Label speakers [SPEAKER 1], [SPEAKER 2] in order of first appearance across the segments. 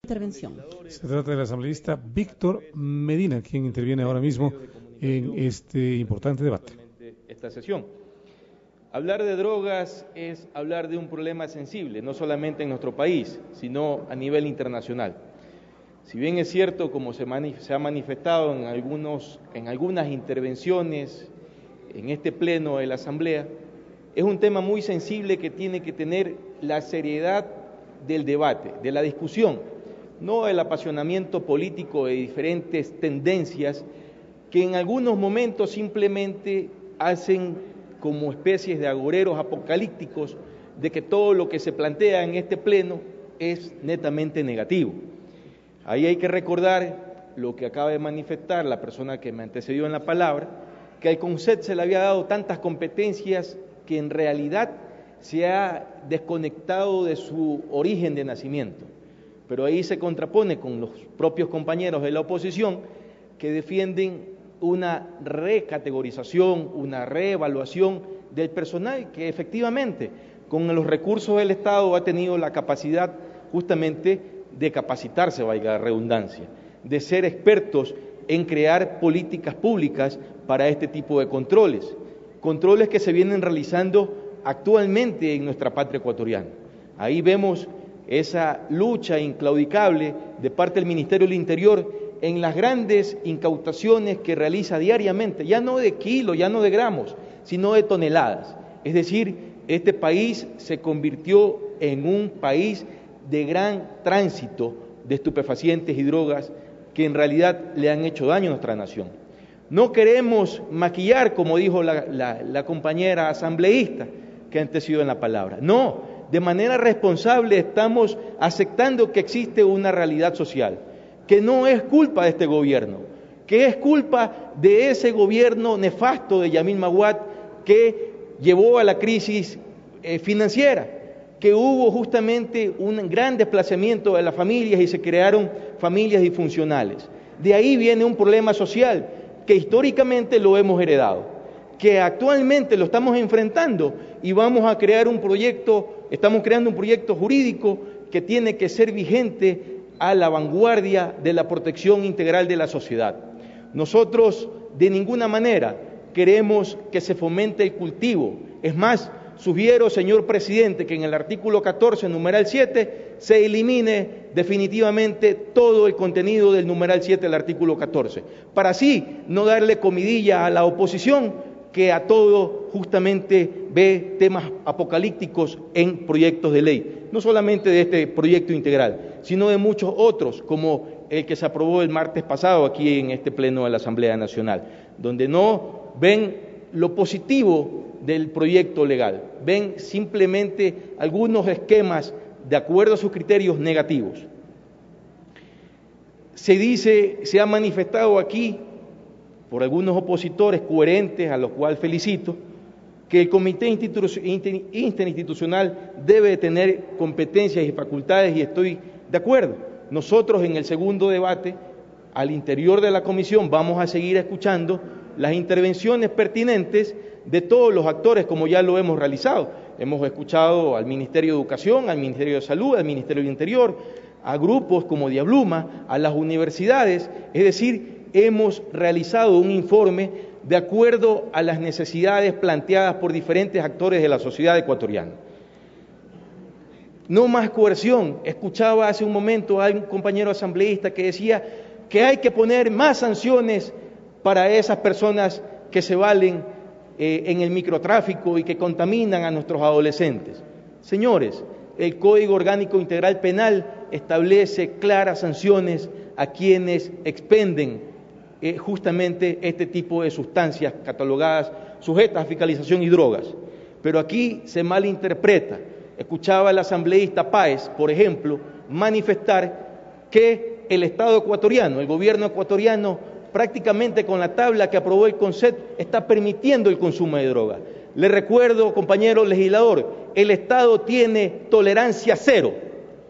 [SPEAKER 1] intervención.
[SPEAKER 2] Se trata del asambleísta Víctor Medina, quien interviene ahora mismo en este importante debate.
[SPEAKER 3] Esta sesión. Hablar de drogas es hablar de un problema sensible, no solamente en nuestro país, sino a nivel internacional. Si bien es cierto, como se ha manifestado en algunas intervenciones en este pleno de la Asamblea, es un tema muy sensible que tiene que tener la seriedad del debate, de la discusión, no el apasionamiento político de diferentes tendencias que en algunos momentos simplemente hacen como especies de agoreros apocalípticos de que todo lo que se plantea en este pleno es netamente negativo. Ahí hay que recordar lo que acaba de manifestar la persona que me antecedió en la palabra, que al CONCET se le había dado tantas competencias que en realidad se ha desconectado de su origen de nacimiento. Pero ahí se contrapone con los propios compañeros de la oposición que defienden una recategorización, una reevaluación del personal que efectivamente con los recursos del Estado ha tenido la capacidad justamente de capacitarse, valga la redundancia, de ser expertos en crear políticas públicas para este tipo de controles que se vienen realizando actualmente en nuestra patria ecuatoriana. Ahí vemos esa lucha inclaudicable de parte del Ministerio del Interior en las grandes incautaciones que realiza diariamente, ya no de kilos, ya no de gramos, sino de toneladas. Es decir, este país se convirtió en un país de gran tránsito de estupefacientes y drogas que en realidad le han hecho daño a nuestra nación. No queremos maquillar, como dijo la compañera asambleísta que antecedió en la palabra. No, de manera responsable estamos aceptando que existe una realidad social, que no es culpa de este gobierno, que es culpa de ese gobierno nefasto de Yamil Maguad que llevó a la crisis financiera, que hubo justamente un gran desplazamiento de las familias y se crearon familias disfuncionales. De ahí viene un problema social que históricamente lo hemos heredado, que actualmente lo estamos enfrentando y vamos a crear estamos creando un proyecto jurídico que tiene que ser vigente a la vanguardia de la protección integral de la sociedad. Nosotros de ninguna manera queremos que se fomente el cultivo. Es más, sugiero, señor presidente, que en el artículo 14, numeral 7, se elimine definitivamente todo el contenido del numeral 7 del artículo 14, para así no darle comidilla a la oposición que a todo justamente ve temas apocalípticos en proyectos de ley, no solamente de este proyecto integral, sino de muchos otros, como el que se aprobó el martes pasado aquí en este pleno de la Asamblea Nacional, donde no ven lo positivo del proyecto legal, ven simplemente algunos esquemas de acuerdo a sus criterios negativos. Se ha manifestado aquí por algunos opositores coherentes, a los cuales felicito, que el Comité Interinstitucional debe tener competencias y facultades, y estoy de acuerdo. Nosotros en el segundo debate, al interior de la comisión, vamos a seguir escuchando las intervenciones pertinentes de todos los actores, como ya lo hemos realizado. Hemos escuchado al Ministerio de Educación, al Ministerio de Salud, al Ministerio del Interior, a grupos como Diabluma, a las universidades, es decir, hemos realizado un informe de acuerdo a las necesidades planteadas por diferentes actores de la sociedad ecuatoriana. No más coerción. Escuchaba hace un momento a un compañero asambleísta que decía que hay que poner más sanciones para esas personas que se valen en el microtráfico y que contaminan a nuestros adolescentes. Señores, el Código Orgánico Integral Penal establece claras sanciones a quienes expenden justamente este tipo de sustancias catalogadas, sujetas a fiscalización y drogas. Pero aquí se malinterpreta. Escuchaba al asambleísta Páez, por ejemplo, manifestar que el Estado ecuatoriano, el gobierno ecuatoriano, prácticamente con la tabla que aprobó el CONCET, está permitiendo el consumo de droga. Le recuerdo, compañero legislador, el Estado tiene tolerancia cero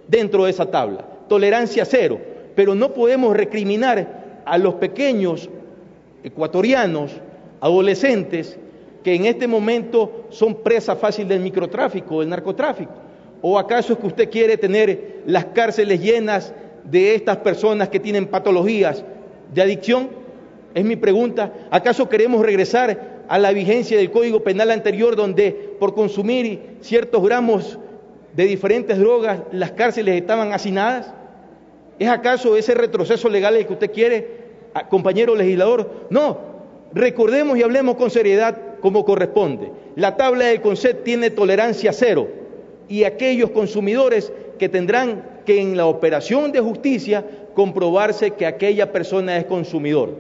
[SPEAKER 3] dentro de esa tabla, tolerancia cero, pero no podemos recriminar a los pequeños ecuatorianos, adolescentes, que en este momento son presa fácil del microtráfico, del narcotráfico. ¿O acaso es que usted quiere tener las cárceles llenas de estas personas que tienen patologías de adicción? Es mi pregunta. ¿Acaso queremos regresar a la vigencia del Código Penal anterior, donde por consumir ciertos gramos de diferentes drogas las cárceles estaban hacinadas? ¿Es acaso ese retroceso legal el que usted quiere, compañero legislador? No, recordemos y hablemos con seriedad como corresponde. La tabla del CONCET tiene tolerancia cero, y aquellos consumidores que tendrán que en la operación de justicia comprobarse que aquella persona es consumidor.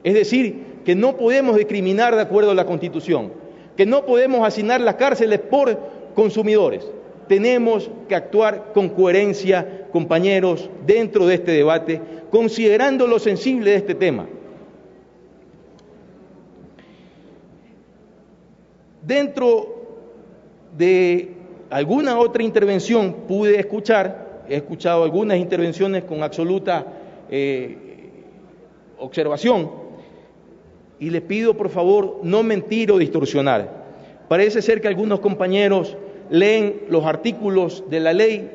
[SPEAKER 3] Es decir, que no podemos discriminar de acuerdo a la Constitución, que no podemos asignar las cárceles por consumidores. Tenemos que actuar con coherencia, compañeros, dentro de este debate, considerando lo sensible de este tema. Dentro de alguna otra intervención he escuchado algunas intervenciones con absoluta observación, y les pido por favor no mentir o distorsionar. Parece ser que algunos compañeros leen los artículos de la ley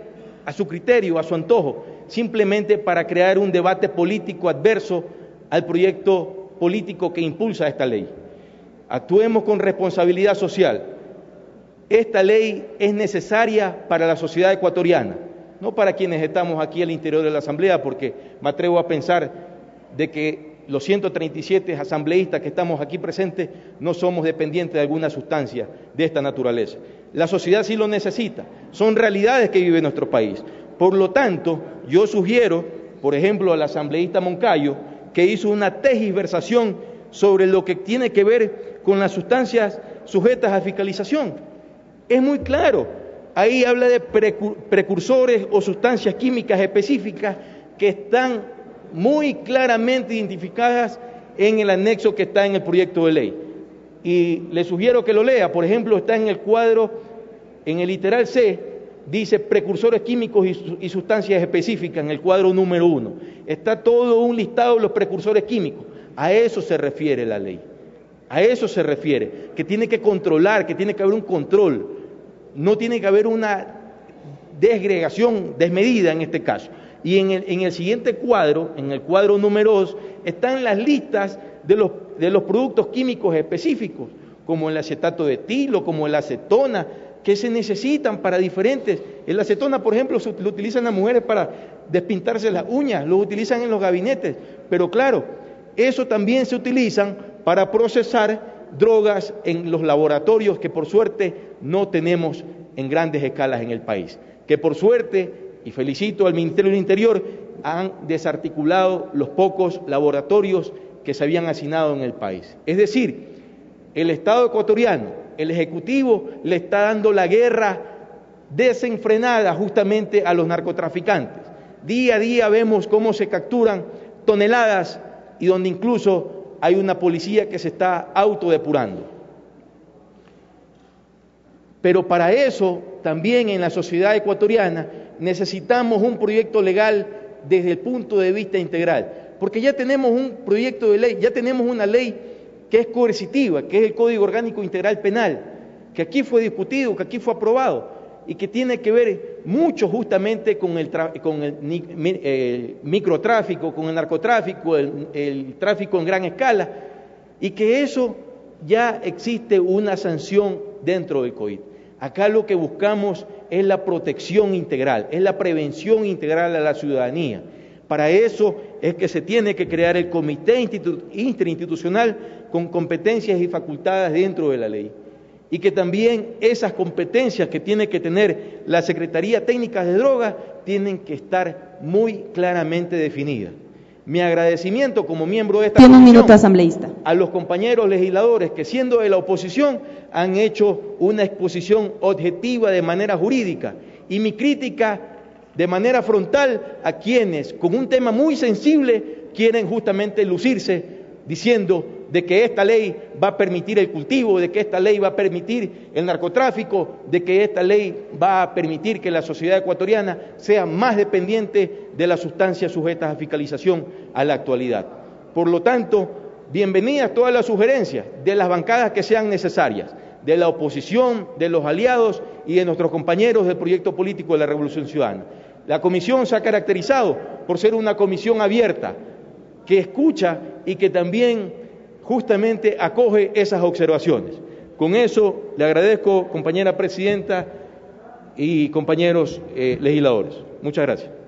[SPEAKER 3] a su criterio, a su antojo, simplemente para crear un debate político adverso al proyecto político que impulsa esta ley. Actuemos con responsabilidad social. Esta ley es necesaria para la sociedad ecuatoriana, no para quienes estamos aquí al interior de la Asamblea, porque me atrevo a pensar de que los 137 asambleístas que estamos aquí presentes no somos dependientes de alguna sustancia de esta naturaleza. La sociedad sí lo necesita, son realidades que vive nuestro país. Por lo tanto, yo sugiero, por ejemplo, al asambleísta Moncayo, que hizo una tergiversación sobre lo que tiene que ver con las sustancias sujetas a fiscalización. Es muy claro, ahí habla de precursores o sustancias químicas específicas que están muy claramente identificadas en el anexo que está en el proyecto de ley. Y le sugiero que lo lea. Por ejemplo, está en el cuadro, en el literal C, dice precursores químicos y sustancias específicas, en el cuadro número 1. Está todo un listado de los precursores químicos. A eso se refiere la ley. A eso se refiere, que tiene que controlar, que tiene que haber un control. No tiene que haber una desgregación desmedida en este caso. Y en el siguiente cuadro, en el cuadro número 2, están las listas de los productos químicos específicos, como el acetato de etilo, como la acetona, que se necesitan para diferentes. El acetona, por ejemplo, lo utilizan las mujeres para despintarse las uñas, lo utilizan en los gabinetes, pero claro, eso también se utilizan para procesar drogas en los laboratorios que por suerte no tenemos en grandes escalas en el país, que por suerte, y felicito al Ministerio del Interior, han desarticulado los pocos laboratorios que se habían asignado en el país. Es decir, el Estado ecuatoriano, el Ejecutivo, le está dando la guerra desenfrenada justamente a los narcotraficantes. Día a día vemos cómo se capturan toneladas y donde incluso hay una policía que se está autodepurando. Pero para eso, también en la sociedad ecuatoriana, necesitamos un proyecto legal desde el punto de vista integral, porque ya tenemos un proyecto de ley, ya tenemos una ley que es coercitiva, que es el Código Orgánico Integral Penal, que aquí fue discutido, que aquí fue aprobado, y que tiene que ver mucho justamente con el microtráfico, con el narcotráfico, el tráfico en gran escala, y que eso ya existe una sanción dentro del COIT. Acá lo que buscamos es la protección integral, es la prevención integral a la ciudadanía. Para eso es que se tiene que crear el comité interinstitucional con competencias y facultades dentro de la ley. Y que también esas competencias que tiene que tener la Secretaría Técnica de Drogas tienen que estar muy claramente definidas. Mi agradecimiento como miembro de esta comisión,
[SPEAKER 1] tiene un minuto, asambleísta,
[SPEAKER 3] a los compañeros legisladores que siendo de la oposición han hecho una exposición objetiva de manera jurídica, y mi crítica de manera frontal a quienes con un tema muy sensible quieren justamente lucirse diciendo de que esta ley va a permitir el cultivo, de que esta ley va a permitir el narcotráfico, de que esta ley va a permitir que la sociedad ecuatoriana sea más dependiente de las sustancias sujetas a fiscalización a la actualidad. Por lo tanto, bienvenidas todas las sugerencias de las bancadas que sean necesarias, de la oposición, de los aliados y de nuestros compañeros del proyecto político de la Revolución Ciudadana. La comisión se ha caracterizado por ser una comisión abierta, que escucha y que también justamente acoge esas observaciones. Con eso le agradezco, compañera presidenta y compañeros legisladores. Muchas gracias.